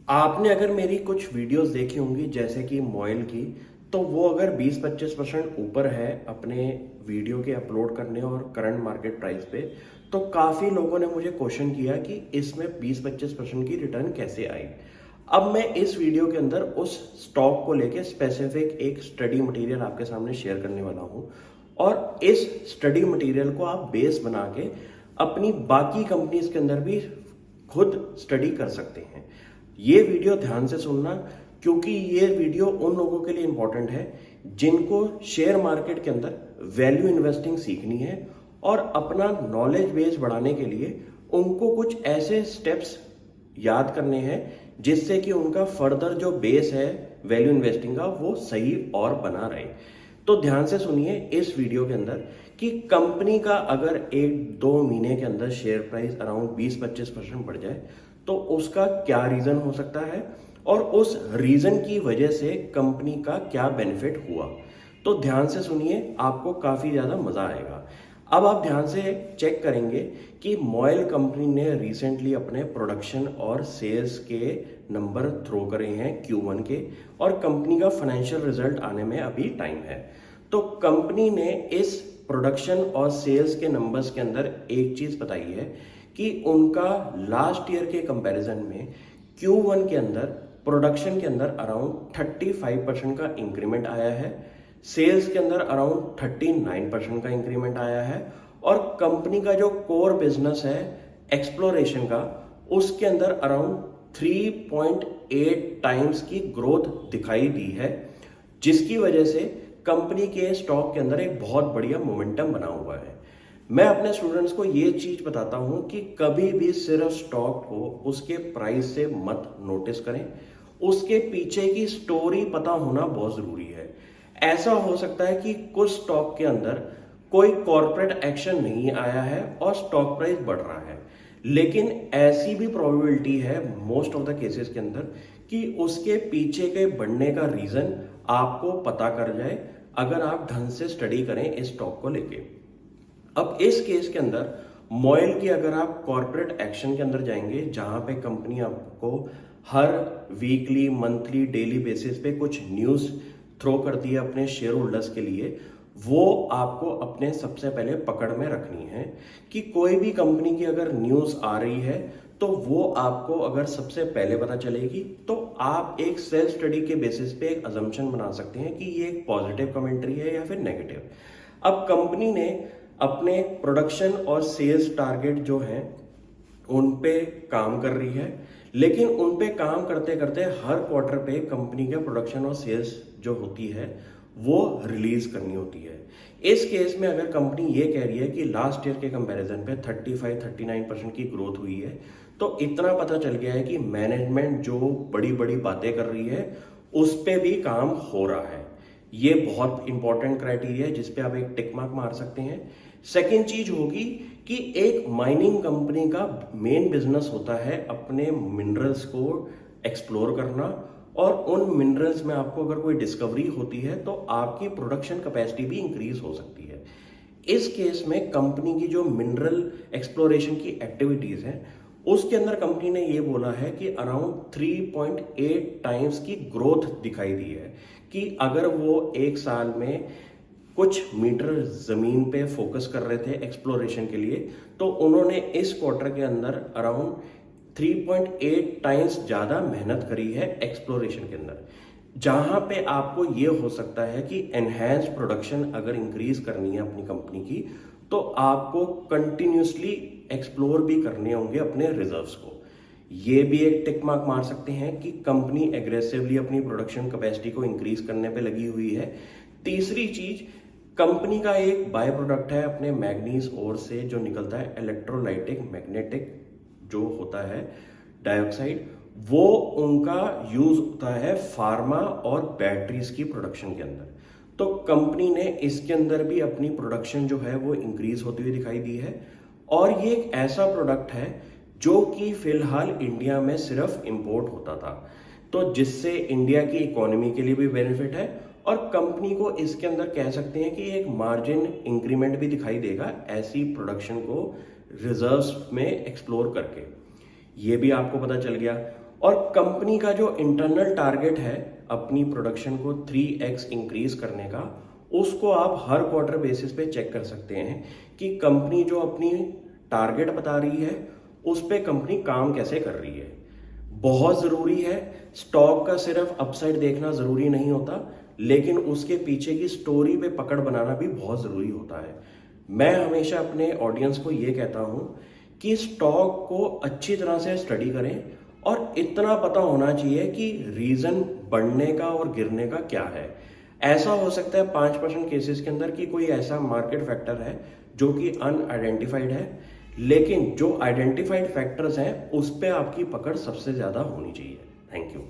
आपने अगर मेरी कुछ वीडियोस देखी होंगी जैसे कि मॉइल की, तो वो अगर 20-25% ऊपर है अपने वीडियो के अपलोड करने और करंट मार्केट प्राइस पे, तो काफ़ी लोगों ने मुझे क्वेश्चन किया कि इसमें 20-25% की रिटर्न कैसे आई। अब मैं इस वीडियो के अंदर उस स्टॉक को लेके स्पेसिफिक एक स्टडी मटेरियल आपके सामने शेयर करने वाला हूँ, और इस स्टडी मटेरियल को आप बेस बना के अपनी बाकी कंपनीज के अंदर भी खुद स्टडी कर सकते हैं। ये वीडियो ध्यान से सुनना, क्योंकि ये वीडियो उन लोगों के लिए इंपॉर्टेंट है जिनको शेयर मार्केट के अंदर वैल्यू इन्वेस्टिंग सीखनी है और अपना नॉलेज बेस बढ़ाने के लिए उनको कुछ ऐसे स्टेप्स याद करने हैं जिससे कि उनका फर्दर जो बेस है वैल्यू इन्वेस्टिंग का वो सही और बना रहे। तो ध्यान से सुनिए इस वीडियो के अंदर कि कंपनी का अगर 1-2 महीने के अंदर शेयर प्राइस अराउंड 20-25% बढ़ जाए तो उसका क्या रीजन हो सकता है और उस रीजन की वजह से कंपनी का क्या बेनिफिट हुआ। तो ध्यान से सुनिए, आपको काफी ज्यादा मजा आएगा। अब आप ध्यान से चेक करेंगे कि मॉयल कंपनी ने रिसेंटली अपने प्रोडक्शन और सेल्स के नंबर थ्रो करे हैं Q1 के, और कंपनी का फाइनेंशियल रिजल्ट आने में अभी टाइम है। तो कंपनी ने इस प्रोडक्शन और सेल्स के नंबर्स के अंदर एक चीज बताई है कि उनका लास्ट ईयर के कंपैरिजन में Q1 के अंदर प्रोडक्शन के अंदर अराउंड 35% का इंक्रीमेंट आया है, सेल्स के अंदर अराउंड 39% का इंक्रीमेंट आया है, और कंपनी का जो कोर बिजनेस है एक्सप्लोरेशन का, उसके अंदर अराउंड 3.8 टाइम्स की ग्रोथ दिखाई दी है, जिसकी वजह से कंपनी के स्टॉक के अंदर एक बहुत बढ़िया मोमेंटम बना हुआ है। मैं अपने स्टूडेंट्स को ये चीज बताता हूं कि कभी भी सिर्फ स्टॉक को उसके प्राइस से मत नोटिस करें, उसके पीछे की स्टोरी पता होना बहुत जरूरी है। ऐसा हो सकता है कि कुछ स्टॉक के अंदर कोई कॉर्पोरेट एक्शन नहीं आया है और स्टॉक प्राइस बढ़ रहा है, लेकिन ऐसी भी प्रोबेबिलिटी है मोस्ट ऑफ द केसेस के अंदर कि उसके पीछे के बढ़ने का रीजन आपको पता कर जाए अगर आप ढंग से स्टडी करें इस स्टॉक को लेके। अब इस केस के अंदर मॉयल की अगर आप कॉर्पोरेट एक्शन के अंदर जाएंगे, जहां पे कंपनी आपको हर वीकली, मंथली, डेली बेसिस पे कुछ न्यूज थ्रो करती है अपने शेयर होल्डर्स के लिए, वो आपको अपने सबसे पहले पकड़ में रखनी है कि कोई भी कंपनी की अगर न्यूज आ रही है तो वो आपको अगर सबसे पहले पता चलेगी तो आप एक सेल्फ स्टडी के बेसिस पे एक अजम्पशन बना सकते हैं कि ये एक पॉजिटिव कमेंट्री है या फिर नेगेटिव। अब कंपनी ने अपने प्रोडक्शन और सेल्स टारगेट जो हैं उन पे काम कर रही है, लेकिन उन पे काम करते करते हर क्वार्टर पे कंपनी के प्रोडक्शन और सेल्स जो होती है वो रिलीज करनी होती है। इस केस में अगर कंपनी ये कह रही है कि लास्ट ईयर के कंपैरिजन पे 35-39% की ग्रोथ हुई है, तो इतना पता चल गया है कि मैनेजमेंट जो बड़ी बड़ी बातें कर रही है उस पे भी काम हो रहा है। ये बहुत इंपॉर्टेंट क्राइटेरिया है जिसपे आप एक टिक मार्क मार सकते हैं। सेकेंड चीज होगी कि एक माइनिंग कंपनी का मेन बिजनेस होता है अपने मिनरल्स को एक्सप्लोर करना, और उन मिनरल्स में आपको अगर कोई डिस्कवरी होती है तो आपकी प्रोडक्शन कैपेसिटी भी इंक्रीज हो सकती है। इस केस में कंपनी की जो मिनरल एक्सप्लोरेशन की एक्टिविटीज हैं उसके अंदर कंपनी ने ये बोला है कि अराउंड 3.8 टाइम्स की ग्रोथ दिखाई दी है, कि अगर वो एक साल में कुछ मीटर जमीन पे फोकस कर रहे थे एक्सप्लोरेशन के लिए, तो उन्होंने इस क्वार्टर के अंदर अराउंड 3.8 टाइम्स ज्यादा मेहनत करी है एक्सप्लोरेशन के अंदर। जहां पे आपको ये हो सकता है कि एनहेंस प्रोडक्शन अगर इंक्रीज करनी है अपनी कंपनी की, तो आपको कंटिन्यूसली एक्सप्लोर भी करने होंगे अपने रिजर्व्स को। ये भी एक टिक मार्क मार सकते हैं कि कंपनी एग्रेसिवली अपनी प्रोडक्शन कैपेसिटी को इंक्रीज करने पे लगी हुई है। तीसरी चीज, कंपनी का एक बाय प्रोडक्ट है अपने मैग्नीज ओर से जो निकलता है इलेक्ट्रोलाइटिक मैग्नेटिक जो होता है डाइऑक्साइड, वो उनका यूज होता है फार्मा और बैटरीज की प्रोडक्शन के अंदर। तो कंपनी ने इसके अंदर भी अपनी प्रोडक्शन जो है वो इंक्रीज होती हुई दिखाई दी है, और ये एक ऐसा प्रोडक्ट है जो कि फिलहाल इंडिया में सिर्फ इंपोर्ट होता था, तो जिससे इंडिया की इकोनॉमी के लिए भी बेनिफिट है, और कंपनी को इसके अंदर कह सकते हैं कि एक मार्जिन इंक्रीमेंट भी दिखाई देगा ऐसी प्रोडक्शन को रिजर्व्स में एक्सप्लोर करके। ये भी आपको पता चल गया। और कंपनी का जो इंटरनल टारगेट है अपनी प्रोडक्शन को 3x इंक्रीज करने का, उसको आप हर क्वार्टर बेसिस पे चेक कर सकते हैं कि कंपनी जो अपनी टारगेट बता रही है उस पे कंपनी काम कैसे कर रही है। बहुत ज़रूरी है, स्टॉक का सिर्फ अपसाइड देखना ज़रूरी नहीं होता, लेकिन उसके पीछे की स्टोरी पे पकड़ बनाना भी बहुत ज़रूरी होता है। मैं हमेशा अपने ऑडियंस को ये कहता हूँ कि स्टॉक को अच्छी तरह से स्टडी करें और इतना पता होना चाहिए कि रीज़न बढ़ने का और गिरने का क्या है। ऐसा हो सकता है 5% केसेस के अंदर कि कोई ऐसा मार्केट फैक्टर है जो कि अनआइडेंटिफाइड है, लेकिन जो आइडेंटिफाइड फैक्टर्स हैं उस पे आपकी पकड़ सबसे ज़्यादा होनी चाहिए। Thank you.